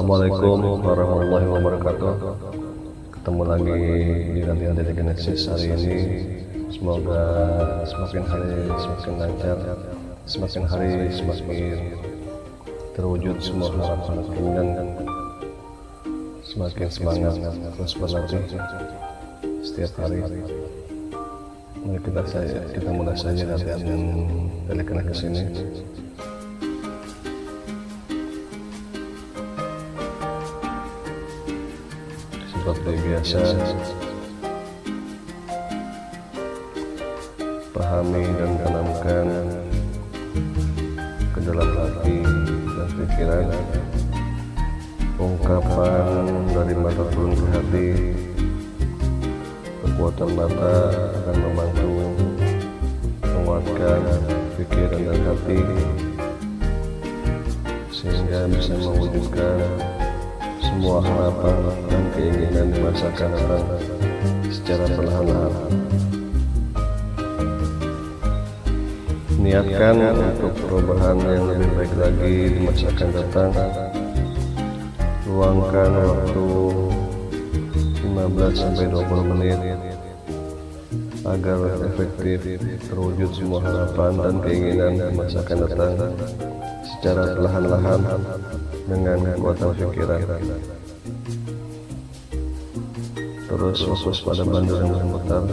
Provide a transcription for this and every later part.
Assalamualaikum warahmatullahi wabarakatuh. Ketemu lagi di Latihan Dari Genesis hari ini. Semoga semakin hari semakin lancar, semakin hari semakin terwujud semua harapan keinginan, semakin semangat terus berlatih setiap hari. Mari kita mulai saja latihan dari Genesis ini. Seperti biasa, pahami dan tanamkan ke dalam hati dan pikiran ungkapan dari mata turun ke hati. Kekuatan mata akan membantu menguatkan pikiran dan hati sehingga bisa mewujudkan semua harapan dan keinginan di masa akan datang secara perlahan-lahan. Niatkan untuk perubahan yang lebih baik lagi di masa akan datang. Luangkan waktu 15-20 menit agar efektif terwujud semua harapan dan keinginan di masa akan datang secara perlahan-lahan dengan kekuatan pikiran. Terus fokus pada bandul yang berputar.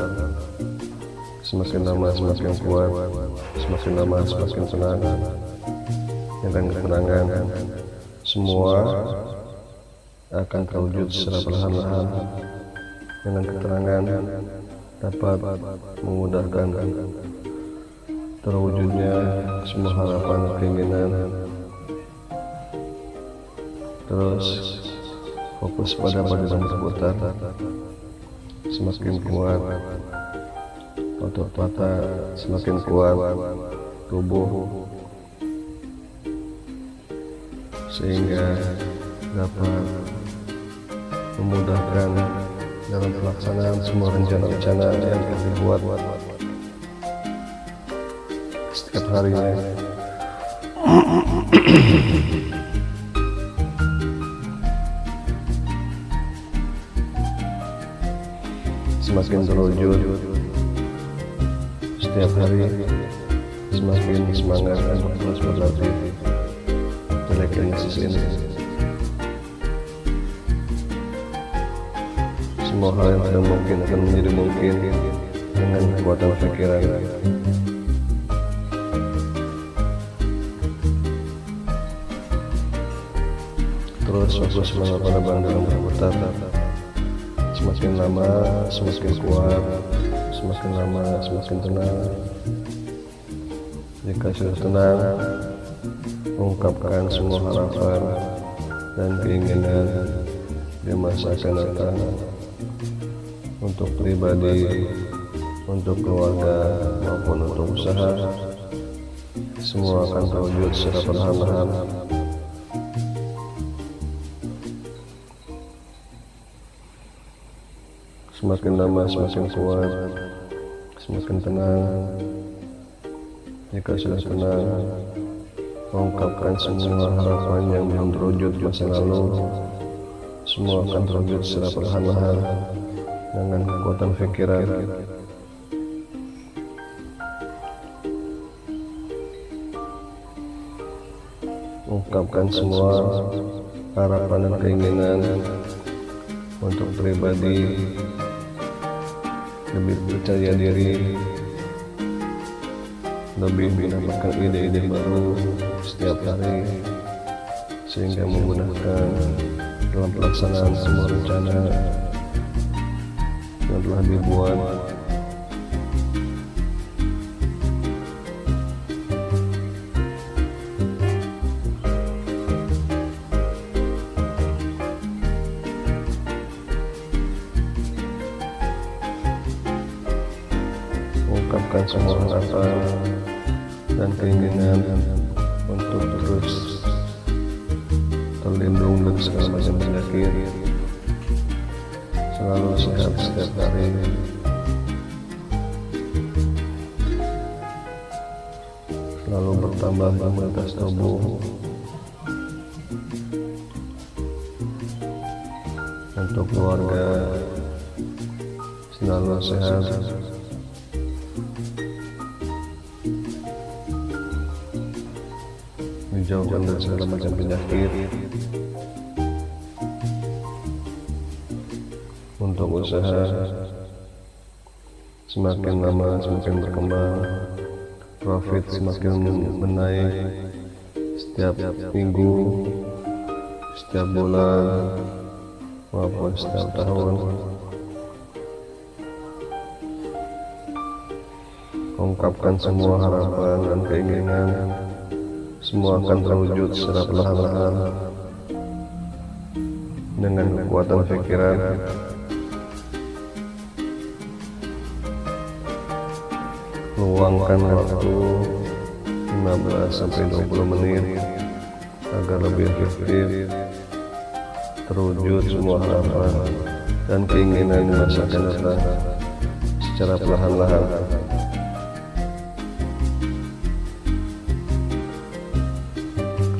Semakin lama semakin kuat, semakin lama semakin tenang. Dengan ketenangan, semua akan terwujud secara perlahan-lahan. Dengan ketenangan dapat memudahkan terwujudnya semua harapan dan keinginan. Terus fokus pada badan yang berputar. Semakin kuat otot mata, semakin kuat tubuh, sehingga dapat memudahkan dalam pelaksanaan semua rencana-rencana yang kita buat setiap harinya. Semakin terwujud setiap hari, semakin semangat untuk terus berlatih dari Genesis ini. Semua hal yang tidak mungkin akan menjadi mungkin dengan kekuatan pikiran. Terus fokus pada bandul yang berputar. Semakin lama semakin kuat, semakin lama semakin tenang. Jika sudah tenang, ungkapkan semua harapan dan keinginan di masa akan datang untuk pribadi, untuk keluarga maupun untuk usaha. Semua akan terwujud secara perlahan-lahan. Semakin lama semakin kuat, semakin tenang. Jika sudah tenang, mengungkapkan semua harapan yang belum terwujud di masa lalu. Semua akan terwujud secara perlahan-lahan dengan kekuatan pikiran. Ungkapkan semua harapan dan keinginan untuk pribadi, lebih percaya diri, lebih mendapatkan ide-ide baru setiap hari, sehingga memudahkan dalam pelaksanaan semua rencana yang telah dibuat. Ungkapkan semua harapan dan keinginan untuk terus terlindung dari segala macam penyakit, selalu sehat setiap hari, selalu bertambah imunitas tubuh, untuk keluarga selalu sehat, dijauhkan dari segala macam penyakit, untuk usaha semakin lama semakin berkembang, profit semakin menaik setiap minggu, setiap bulan maupun setiap tahun. Ungkapkan semua harapan dan keinginan, semua akan terwujud secara perlahan-lahan dengan kekuatan pikiran. Luangkan waktu 15-20 menit agar lebih efektif terwujud semua harapan dan keinginan di masa akan datang secara perlahan-lahan.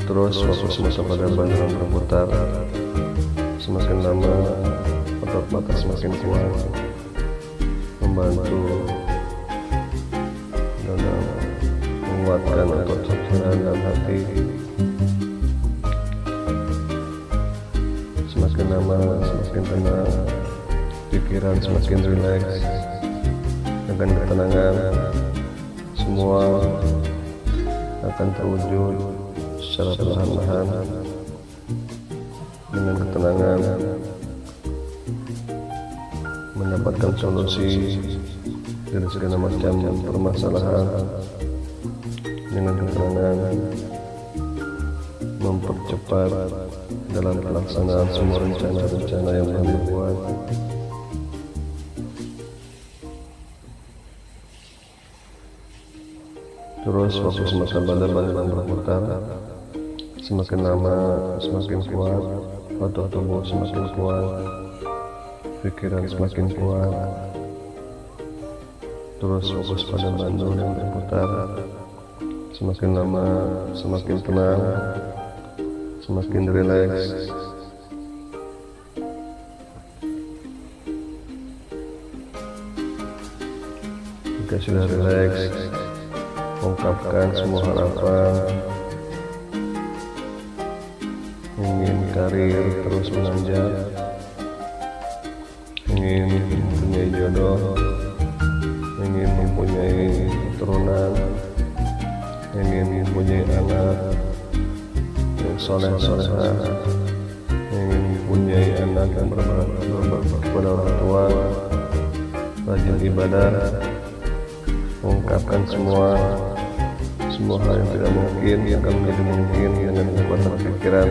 Terus fokus masa pada bantuan berputar, semakin lama otot mata semakin kuat, membantu dalam menguatkan otot pikiran dan hati. Semakin lama semakin tenang, pikiran semakin rileks. Dengan ketenangan, semua akan terwujud secara perlahan-lahan. Dengan ketenangan, mendapatkan solusi dari segala macam permasalahan. Dengan ketenangan, mempercepat dalam pelaksanaan semua rencana-rencana yang telah dibuat. Terus fokus masa pada bantuan berputar, semakin lama semakin kuat, otot tubuh semakin kuat, pikiran semakin kuat. Terus fokus pada bantuan yang berputar, semakin lama semakin tenang, semakin rileks. Jika sudah rileks, ungkapkan semua harapan, ingin karir terus menanjak, ingin mempunyai jodoh, ingin mempunyai keturunan, ingin mempunyai anak yang soleh-solehah, ingin mempunyai anak yang berbakti kepada orang tua, rajin ibadah. Ungkapkan semua hal yang tidak mungkin yang akan menjadi mungkin dengan kekuatan pikiran.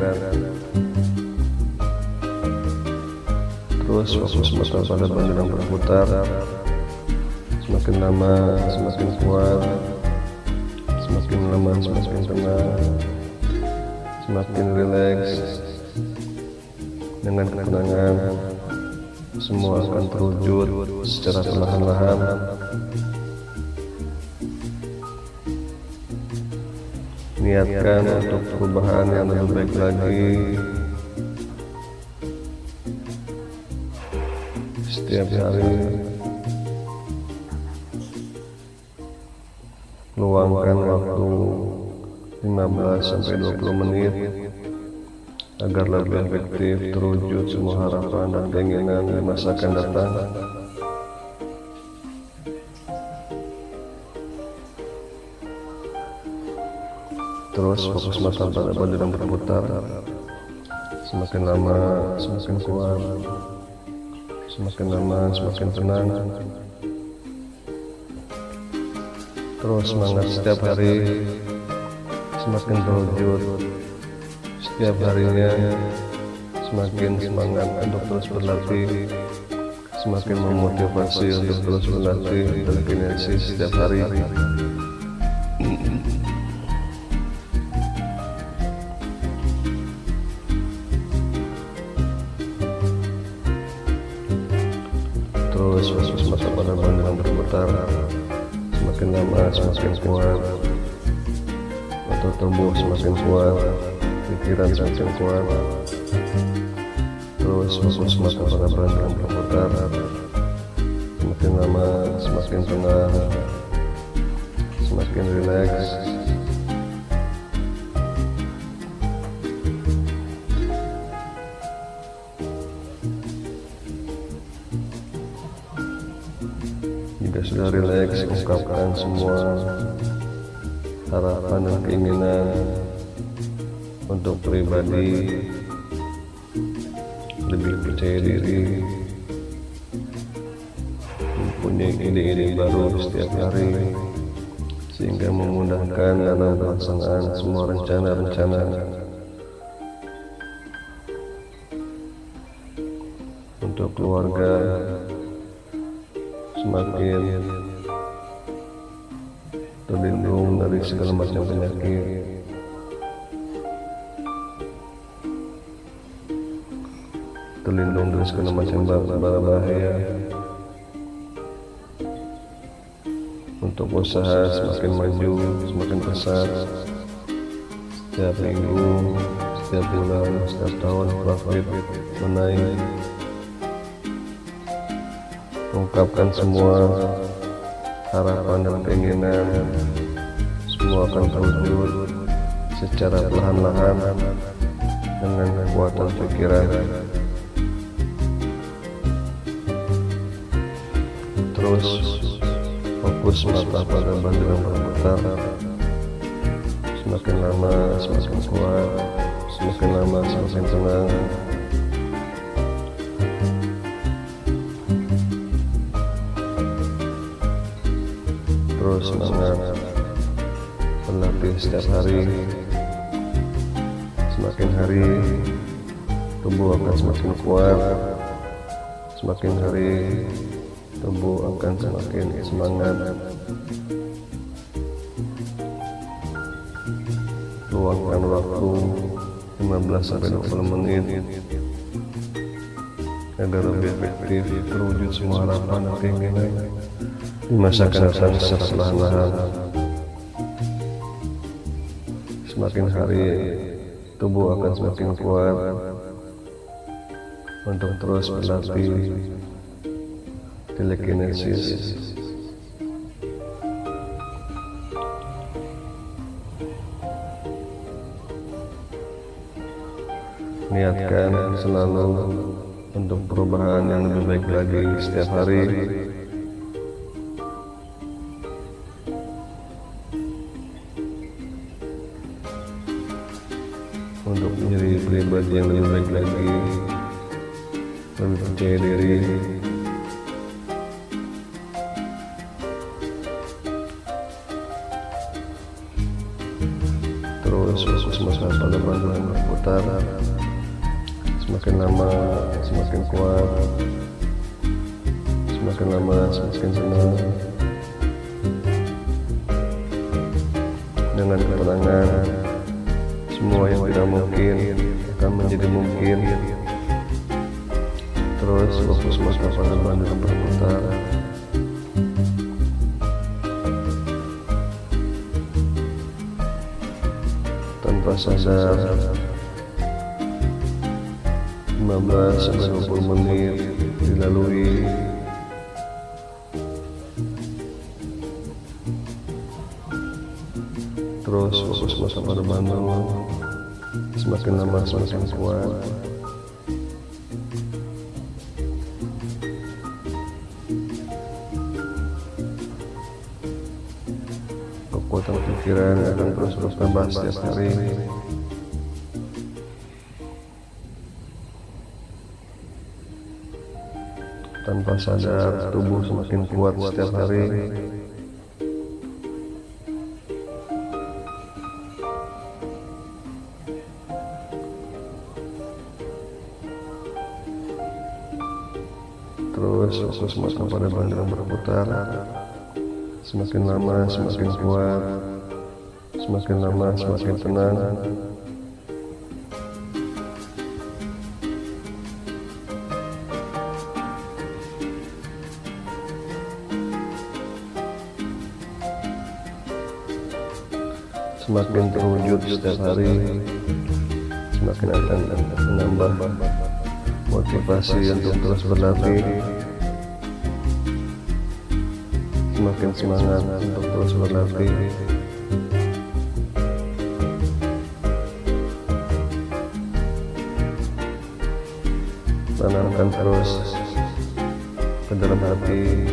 Terus fokus mata pada bantuan berputar, semakin lama semakin kuat, semakin lama semakin tenang, semakin rileks. Dengan ketenangan, semua akan terwujud secara perlahan-lahan. Niatkan untuk perubahan yang lebih baik lagi. Setiap hari luangkan waktu 15-20 menit agar lebih efektif terwujud semua harapan dan keinginan di masa akan datang. Terus fokus mata pada bantuan berputar, semakin lama semakin kuat, semakin lama semakin tenang. Terus semangat setiap hari semakin terwujud, setiap harinya semakin semangat untuk terus berlatih, semakin memotivasi untuk terus berlatih berkinesis setiap hari. Terus fokus mata pada bantuan berputar, semakin lama semakin kuat, otot tubuh semakin kuat, pikiran semakin kuat. Terus Terus fokus mata pada perhatian berputar. Semakin lama semakin tenang, semakin rileks. Jika sudah rileks, ungkapkan semua harapan dan keinginan untuk pribadi, lebih percaya diri, mempunyai ide-ide baru setiap hari, sehingga memudahkan dalam pelaksanaan semua rencana-rencana. Untuk keluarga, semakin terlindung dari segala macam penyakit. Terlindung dari segala macam bahaya. Untuk usaha semakin maju, semakin pesat. Setiap minggu, setiap bulan, setiap tahun profit menaik. Ungkapkan semua harapan dan keinginan, semua akan terwujud secara perlahan-lahan dengan kekuatan pikiran. Terus fokus mata pada bandu yang berputar. Semakin lama semakin kuat, semakin lama semakin tenang. Terus semangat berlatih setiap hari. Semakin hari tubuh akan semakin kuat, semakin hari tubuh akan semakin semangat. Luangkan waktu 15-20 menit agar lebih efektif terwujud semua harapan dan keinginan di masa akan datang secara perlahan-lahan. Semakin hari tubuh akan semakin kuat untuk terus berlatih telekinesis. Niatkan selalu untuk perubahan yang lebih baik lagi setiap hari. Untuk menjadi pribadi yang lebih baik lagi, lebih percaya diri. Terus fokus mata pada bandu yang berputar. Semakin lama semakin kuat, semakin lama semakin tenang. Dengan ketenangan, semua yang tidak mungkin akan menjadi mungkin. Terus fokus mata pada bandu yang berputar. Tanpa sadar 15-20 menit dilalui. Terus fokus mata pada bandu. Semakin lama semakin kuat. Kekuatan pikiran akan terus bertambah setiap hari. Tanpa sadar, tubuh semakin kuat setiap hari. Terus fokus mata pada bandu yang berputar. Semakin lama semakin kuat, semakin lama semakin tenang. Semakin terwujud setiap hari, semakin akan menambah motivasi motivasi untuk terus berlatih, semakin semangat untuk terus berlatih. Tanamkan terus ke dalam hati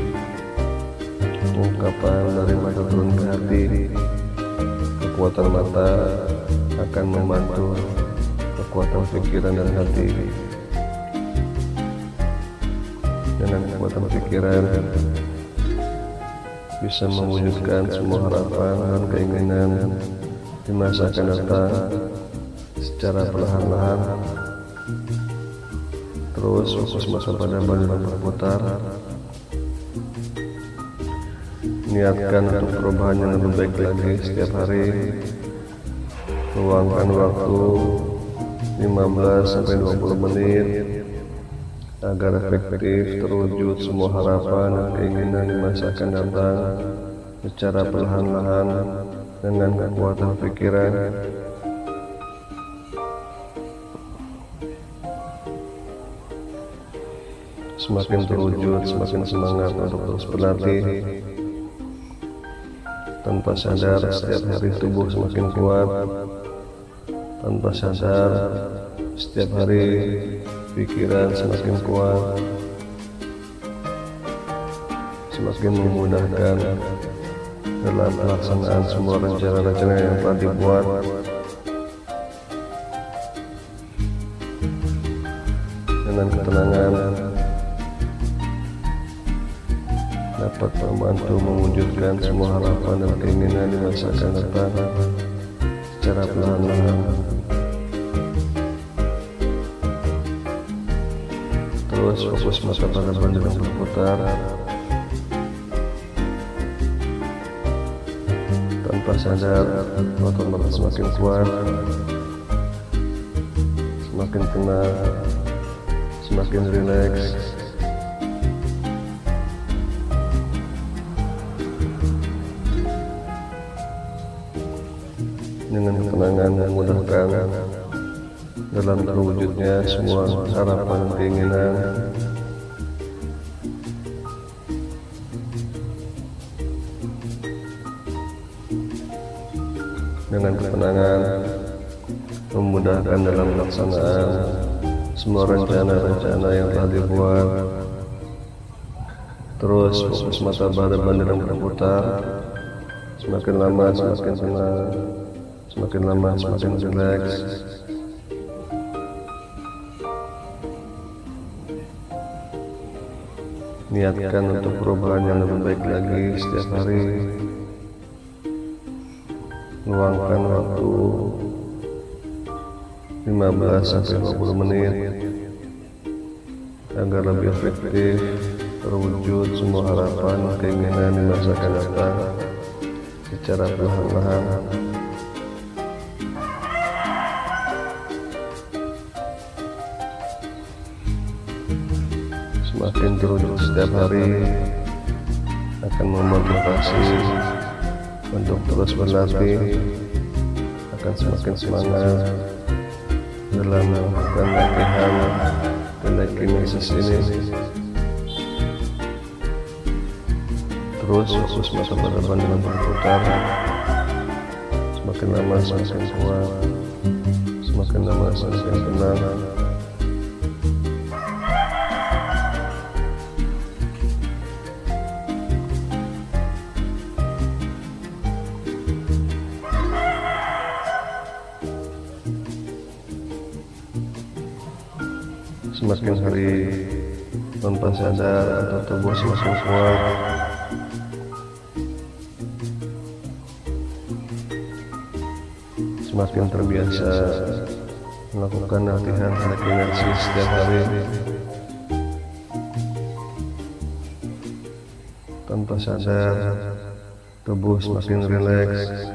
ungkapan dari mata turun ke hati. Kekuatan mata akan membantu kekuatan pikiran dan hati. Dengan kekuatan pikiran bisa mewujudkan semua harapan dan keinginan di masa akan datang secara perlahan-lahan. Terus fokus masa pada badan berputar. Niatkan untuk perubahan yang lebih baik lagi setiap hari. Luangkan waktu 15-20 menit agar efektif terwujud semua harapan dan keinginan di masa akan datang secara perlahan-lahan dengan kekuatan pikiran. Semakin terwujud, semakin semangat untuk terus berlatih. Tanpa sadar, setiap hari tubuh semakin kuat. Tanpa sadar, setiap hari pikiran semakin kuat, semakin memudahkan dalam pelaksanaan semua rencana-rencana yang telah dibuat. Dengan ketenangan dapat membantu mewujudkan semua harapan dan keinginan di masa akan datang secara perlahan-lahan. Terus fokus mata pada badan yang berputar. Tanpa sadar, otot mata semakin kuat, semakin tenang, semakin rileks. Dengan ketenangan memudahkan dalam terwujudnya semua harapan dan keinginan. Dengan ketenangan memudahkan dalam pelaksanaan semua rencana-rencana yang telah dibuat. Terus fokus mata pada badan yang berputar. Semakin lama semakin tenang, semakin lama semakin rileks. Niatkan untuk perubahan yang lebih baik lagi setiap hari. Luangkan waktu 15-20 menit agar lebih efektif terwujud semua harapan dan keinginan di masa akan datang secara perlahan-lahan. Semakin terwujud setiap hari akan memotivasi untuk terus berlatih, akan semakin semangat dalam melakukan latihan telekinesis ini. Terus fokus mata pada badan yang berputar. Semakin lama semakin kuat, semakin lama semakin tenang. Semakin hari tanpa sadar atau tubuh semakin kuat, semakin terbiasa melakukan latihan telekinesis setiap hari. Tanpa sadar, tubuh semakin rileks.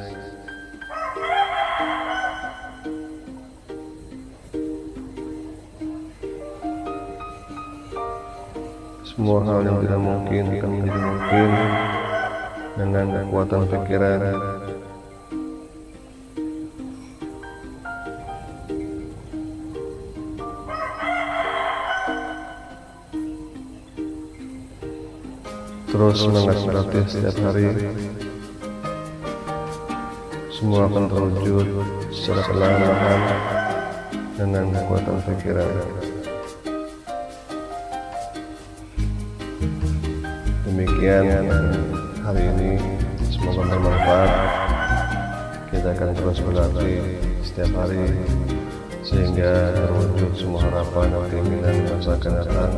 Semua hal yang tidak mungkin akan menjadi mungkin dengan kekuatan pikiran. terus semangat berlatih setiap hari. Semua akan terwujud secara perlahan-lahan dengan kekuatan pikiran. Demikian hari ini, semoga bermanfaat. Kita akan terus berlatih setiap hari sehingga terwujud semua harapan dan keinginan masa akan datang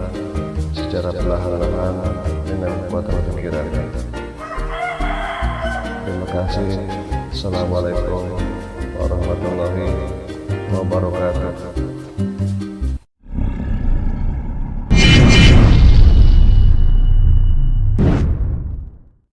secara perlahan-lahan dengan kekuatan pikiran. Terima kasih. Assalamualaikum warahmatullahi wabarakatuh.